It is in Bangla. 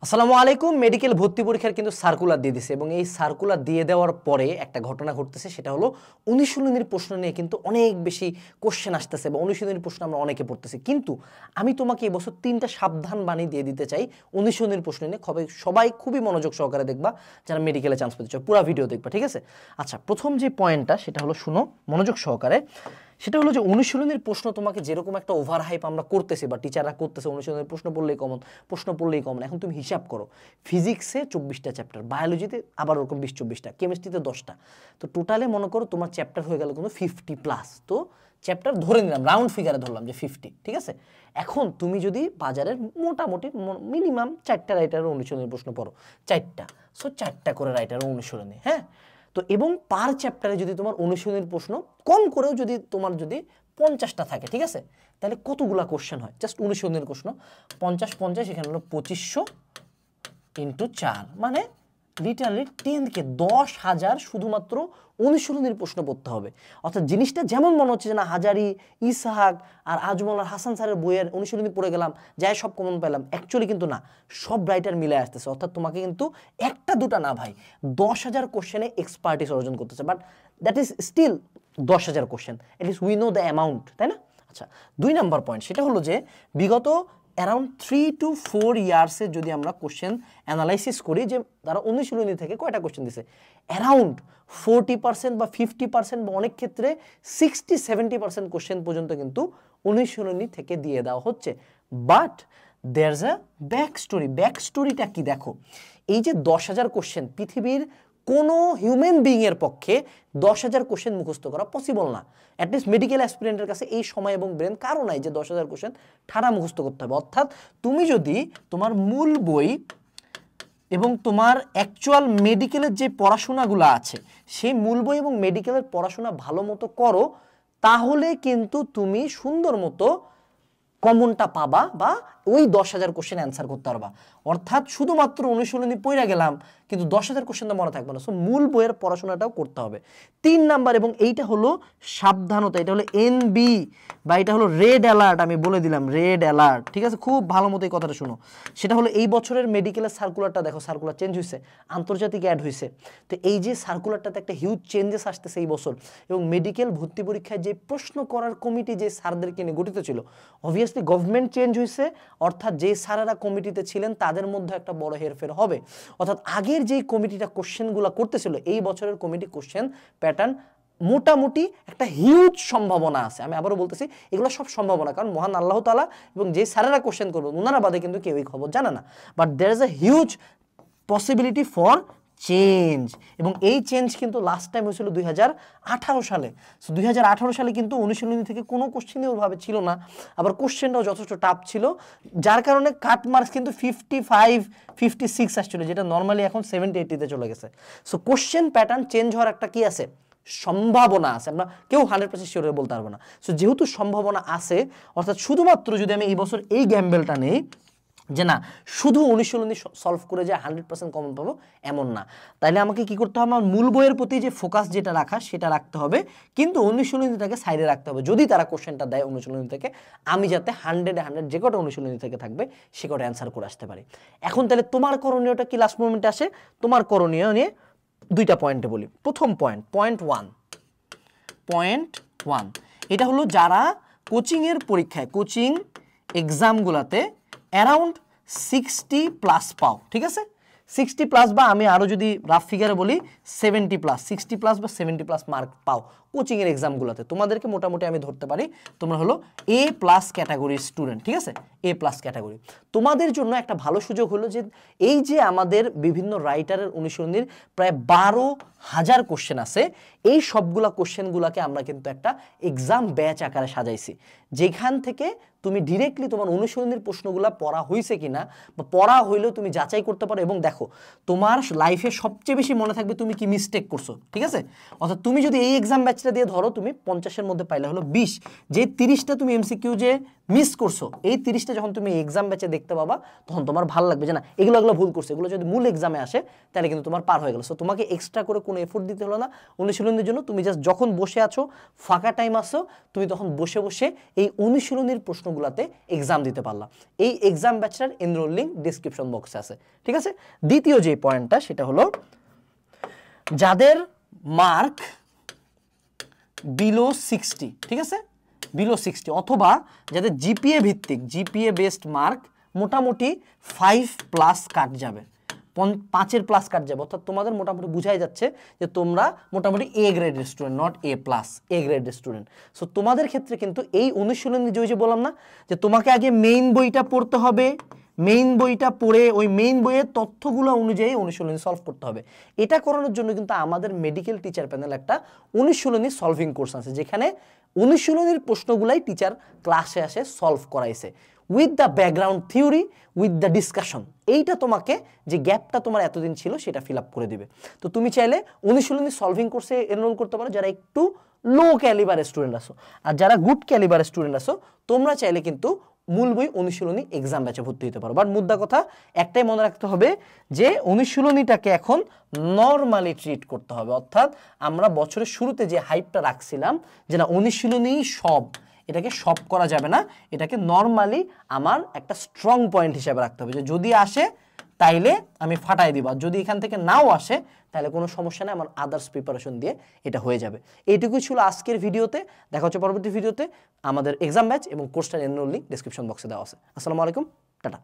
আসসালামু আলাইকুম। মেডিকেল ভর্তি পরীক্ষার কিন্তু সার্কুলার দিয়ে দিছে এবং এই সার্কুলার দিয়ে দেওয়ার পরে একটা ঘটনা ঘটতেছে, সেটা হলো অনুশীলনীর প্রশ্ন নিয়ে কিন্তু অনেক বেশি কোশ্চেন আসতেছে বা অনুশীলনীর প্রশ্ন আমরা অনেকে পড়তেছি। কিন্তু আমি তোমাকে এবছর 3টা সাবধান বাণী দিয়ে দিতে চাই অনুশীলনীর প্রশ্ন নিয়ে। সবাই খুবই মনোযোগ সহকারে দেখবা যারা মেডিকেলে চান্স পেতে চাও, পুরো ভিডিও দেখবা, ঠিক আছে? আচ্ছা, প্রথম যে পয়েন্টটা সেটা হলো, শুনো মনোযোগ সহকারে। সেটা হলো যে অনুশীলনের প্রশ্ন তোমাকে যেরকম একটা ওভার হাইপ আমরা করতেছি বা টিচাররা করতেছে, অনুশীলনের প্রশ্ন পড়লেই কমন। এখন তুমি হিসাব করো, ফিজিক্সে 24টা চ্যাপ্টার, বায়োলজিতে আবার ওরকম 20-24টা, কেমিস্ট্রিতে 10টা, তো টোটালে মনে করো তোমার চ্যাপ্টার হয়ে গেল কিন্তু 50+। তো চ্যাপ্টার ধরে নিলাম, রাউন্ড ফিগারে ধরলাম যে 50, ঠিক আছে? এখন তুমি যদি বাজারের মোটামুটি মিনিমাম 4টা রাইটারের অনুশীলনের প্রশ্ন পড়ো, 4টা, সো 4টা করে রাইটারের অনুশীলনী, হ্যাঁ? তো এবং পার চ্যাপ্টারে যদি তোমার অনুশীলনের প্রশ্ন কম করেও যদি তোমার 50টা থাকে, ঠিক আছে, তাহলে কতগুলা কোশ্চেন হয়? জাস্ট অনুশীলনের প্রশ্ন 50 এখানে হলো 2500 × 4, মানে লিটারালি 10,000 শুধুমাত্র অনুশীলনের প্রশ্ন পড়তে হবে। অর্থাৎ জিনিসটা যেমন মনে হচ্ছে যে না হাজারি, ইসহাক আর আজমল আর হাসান স্যারের বইয়ের অনুশীলনী পড়ে গেলাম, যাই সব কমন পেলাম, অ্যাকচুয়ালি কিন্তু না, সব রাইটার মিলে আসতেছে। অর্থাৎ তোমাকে কিন্তু একটা দুটা না ভাই, 10,000 কোশ্চেনে এক্সপার্টিস অর্জন করতেছে। But that is still 10,000 question, at least we know the amount, তাই না? আচ্ছা, 2 নাম্বার পয়েন্ট সেটা হলো যে বিগত অ্যারাউন্ড 3 to 4 ইয়ার্সে যদি আমরা কোশ্চেন অ্যানালাইসিস করি যে তারা অনুশীলনী থেকে কয়টা কোশ্চেন দিছে, অ্যারাউন্ড 40% বা 50% বা অনেক ক্ষেত্রে 60-70% কোশ্চেন পর্যন্ত কিন্তু অনুশীলনী থেকে দিয়ে দেওয়া হচ্ছে। But there is a back স্টোরিটা কি দেখো, এই যে 10,000 কোশ্চেন, পৃথিবীর কোনো হিউম্যান বিইংয়ের পক্ষে 10,000 কোশ্চেন মুখস্থ করা পসিবল না। অ্যাটলিস্ট মেডিকেল অ্যাসপিরেন্টের কাছে এই সময় এবং ব্রেন কারো নাই যে 10,000 কোশ্চেন ঠাড়া মুখস্থ করতে হবে। অর্থাৎ তুমি যদি তোমার মূল বই এবং তোমার অ্যাকচুয়াল মেডিকেলের যে পড়াশোনাগুলো আছে, সেই মূল বই এবং মেডিকেলের পড়াশোনা ভালো মতো করো, তাহলে কিন্তু তুমি সুন্দর মতো কমনটা পাবা বা ওই 10,000 কোশ্চেন অ্যান্সার করতে পারবা। অর্থাৎ শুধুমাত্র অনুশীলনী পড়ে গেলাম কিন্তু 10,000 কোশ্চেনটা মনে থাকবে না। সো মূল বইয়ের পড়াশোনাটাও করতে হবে। 3 নাম্বার, এবং এইটা হলো সাবধানতা, এটা হলো এনবি বা এটা হলো রেড অ্যালার্ট, আমি বলে দিলাম রেড অ্যালার্ট, ঠিক আছে? খুব ভালো মতো এই কথাটা শুনো। সেটা হলো এই বছরের মেডিকেলের সার্কুলারটা দেখো, সার্কুলার চেঞ্জ হয়েছে, আন্তর্জাতিক অ্যাড হয়েছে। তো এই যে সার্কুলারটাতে একটা হিউজ চেঞ্জেস আসতেছে এই বছর, এবং মেডিকেল ভর্তি পরীক্ষায় যে প্রশ্ন করার কমিটি যে স্যারদেরকে নিয়ে গঠিত ছিল, অবভিয়াসলি গভর্নমেন্ট চেঞ্জ হয়েছে, অর্থাৎ যে স্যারেরা কমিটিতে ছিলেন তাদের মধ্যে একটা বড় হেরফের হবে। অর্থাৎ আগের যেই কমিটিটা কোশ্চেনগুলো করতেছিল, এই বছরের কমিটি কোশ্চেন প্যাটার্ন মোটামুটি একটা হিউজ সম্ভাবনা আছে। আমি আবারও বলতেছি, এগুলো সব সম্ভাবনা, কারণ মহান আল্লাহ তাআলা এবং যে স্যারেরা কোশ্চেন করবেন ওনারা বাদে কিন্তু কেউই খবর জানে না। But there is a huge possibility for change, এবং এই চেঞ্জ কিন্তু লাস্ট টাইম হয়েছিল 2018 সালে। সো 2018 সালে কিন্তু অনুশীলনী থেকে কোনো কোশ্চেনই ওভাবে ছিল না, আবার কোশ্চেনটাও যথেষ্ট টাফ ছিল, যার কারণে কাট মার্কস কিন্তু 55-56 আসছিল, যেটা নর্মালি এখন 70-80-তে চলে গেছে। সো কোশ্চেন প্যাটার্ন চেঞ্জ হওয়ার একটা কি আছে, সম্ভাবনা আছে। আমরা কেউ 100% শিওর বলতে পারবো না। সো যেহেতু সম্ভাবনা আছে, অর্থাৎ শুধুমাত্র যদি আমি এই বছর এই গ্যাম্বেলটা নেই যে না শুধু অনুশীলনী সলভ করে যে 100% কমন পাবো, এমন না। তাইলে আমাকে কি করতে হবে, আমার মূল বইয়ের প্রতি যে ফোকাস যেটা রাখা সেটা রাখতে হবে, কিন্তু অনুশীলনীটাকে সাইডে রাখতে হবে। যদি তারা কোশ্চেনটা দেয় অনুশীলনী থেকে, আমি যাতে 100 যে কটা অনুশীলনী থেকে থাকবে সে কটা অ্যান্সার করে আসতে পারি। এখন তাহলে তোমার করণীয়টা কি লাস্ট মোমেন্টে আসে? তোমার করণীয় নিয়ে 2টা পয়েন্টে বলি। প্রথম পয়েন্ট ওয়ান, এটা হলো যারা কোচিংয়ের পরীক্ষায়, কোচিং এক্সামগুলোতে অ্যারাউন্ড 60+ পাও, ঠিক আছে? 60+, বা আমি আরও যদি রাফ ফিগারে বলি 70+, 60+ বা 70+ মার্ক পাও কোচিংয়ের এক্সামগুলোতে, তোমাদেরকে মোটামুটি আমি ধরতে পারি তোমরা হলো A+ ক্যাটাগরির স্টুডেন্ট, ঠিক আছে? A+ category. তোমাদের জন্য একটা ভালো সুযোগ হলো যে এই যে আমাদের বিভিন্ন রাইটারের অনুশীলনীর প্রায় 12,000 কোশ্চেন আছে, এই সবগুলা কোশ্চেনগুলোকে আমরা কিন্তু একটা এক্সাম ব্যাচ আকারে সাজাইছি, যেখান থেকে তুমি ডিরেক্টলি তোমার অনুশীলনীর প্রশ্নগুলো পড়া হয়েছে কিনা বা পড়া হইলেও তুমি যাচাই করতে পারো, এবং দেখো তোমার লাইফে সবচেয়ে বেশি মনে থাকবে তুমি কি মিস্টেক করছো, ঠিক আছে? অর্থাৎ তুমি যদি এই এক্সাম ব্যাচটা দিয়ে ধরো তুমি 50-এর মধ্যে পাইলে হলো 20, যে 30টা তুমি এমসিকিউ যে মিস করছো, এই 30টা জিনিসটা যখন তুমি এক্সাম ব্যাচে দেখতে পাবা তখন তোমার ভালো লাগবে যে না এগুলো ভুল করছে, এগুলো যদি মূল এক্সামে আসে তাহলে কিন্তু তোমার পার হয়ে গেল। সো তোমাকে এক্সট্রা করে কোনো এফোর্ট দিতে হলো না অনুশীলনের জন্য। তুমি জাস্ট যখন বসে আছো, ফাঁকা টাইম আসো, তুমি তখন বসে বসে এই অনুশীলনের প্রশ্নগুলোতে এক্সাম দিতে পারলা। এই এক্সাম ব্যাচটার এনরোল লিঙ্ক ডিসক্রিপশন বক্সে আছে, ঠিক আছে। দ্বিতীয় যে পয়েন্টটা সেটা হলো যাদের মার্ক বিলো 60, ঠিক আছে, বিলো 60 অথবা যাদের জিপিএ ভিত্তিক, জিপিএ বেসড মার্ক মোটামুটি 5+ কাট যাবে, 5-এর প্লাস কাট যাবে, অর্থাৎ তোমাদের মোটামুটি বুঝাই যাচ্ছে যে তোমরা মোটামুটি এ গ্রেডের স্টুডেন্ট, নট A+, এ গ্রেডের স্টুডেন্ট। সো তোমাদের ক্ষেত্রে কিন্তু এই অনুশীলনী যে বললাম না যে তোমাকে আগে মেইন বইটা পড়তে হবে, মেইন বইটা পড়ে ওই মেইন বইয়ের তথ্যগুলো অনুযায়ী অনুশীলনী সলভ করতে হবে। এটা করানোর জন্য কিন্তু আমাদের মেডিকেল টিচার প্যানেল একটা অনুশীলনী সলভিং কোর্স আছে, যেখানে অনুশীলনীর প্রশ্নগুলাই টিচার ক্লাসে আসে সলভ করাইছে with the background theory, with the discussion. এইটা তোমাকে যে গ্যাপটা তোমার এতদিন ছিল সেটা ফিল আপ করে দিবে। তো তুমি চাইলে অনুশীলনী সলভিং কোর্সে এনরোল করতে পারো যারা একটু লো ক্যালিবারের স্টুডেন্ট আসো, আর যারা গুড ক্যালিবারের স্টুডেন্ট আসো তোমরা চাইলে কিন্তু মূল বই অনুশীলনী এক্সাম ব্যাচে ভর্তি হতে পারো। বাট মুদ্রা কথা একটাই মনে রাখতে হবে যে অনুশীলনীটাকে এখন নর্মালি ট্রিট করতে হবে, অর্থাৎ আমরা বছরের শুরুতে যে হাইপটা রাখছিলাম যে না অনুশীলনী সব, এটাকে সব করা যাবে না, এটাকে নর্মালি আমার একটা স্ট্রং পয়েন্ট হিসেবে রাখতে হবে যে যদি আসে তাইলে আমি ফাটাই দিব, আর যদি এখান থেকে নাও আসে তাহলে কোনো সমস্যা নেই, আমার আদার্স প্রিপারেশন দিয়ে এটা হয়ে যাবে। এইটুকুই ছিল আজকের ভিডিওতে। দেখা হচ্ছে পরবর্তী ভিডিওতে। আমাদের এক্সাম ব্যাচ এবং কোর্সটার এনরোল লিঙ্ক ডেসক্রিপশন বক্সে দেওয়া আছে। আসসালামু আলাইকুম, টাটা।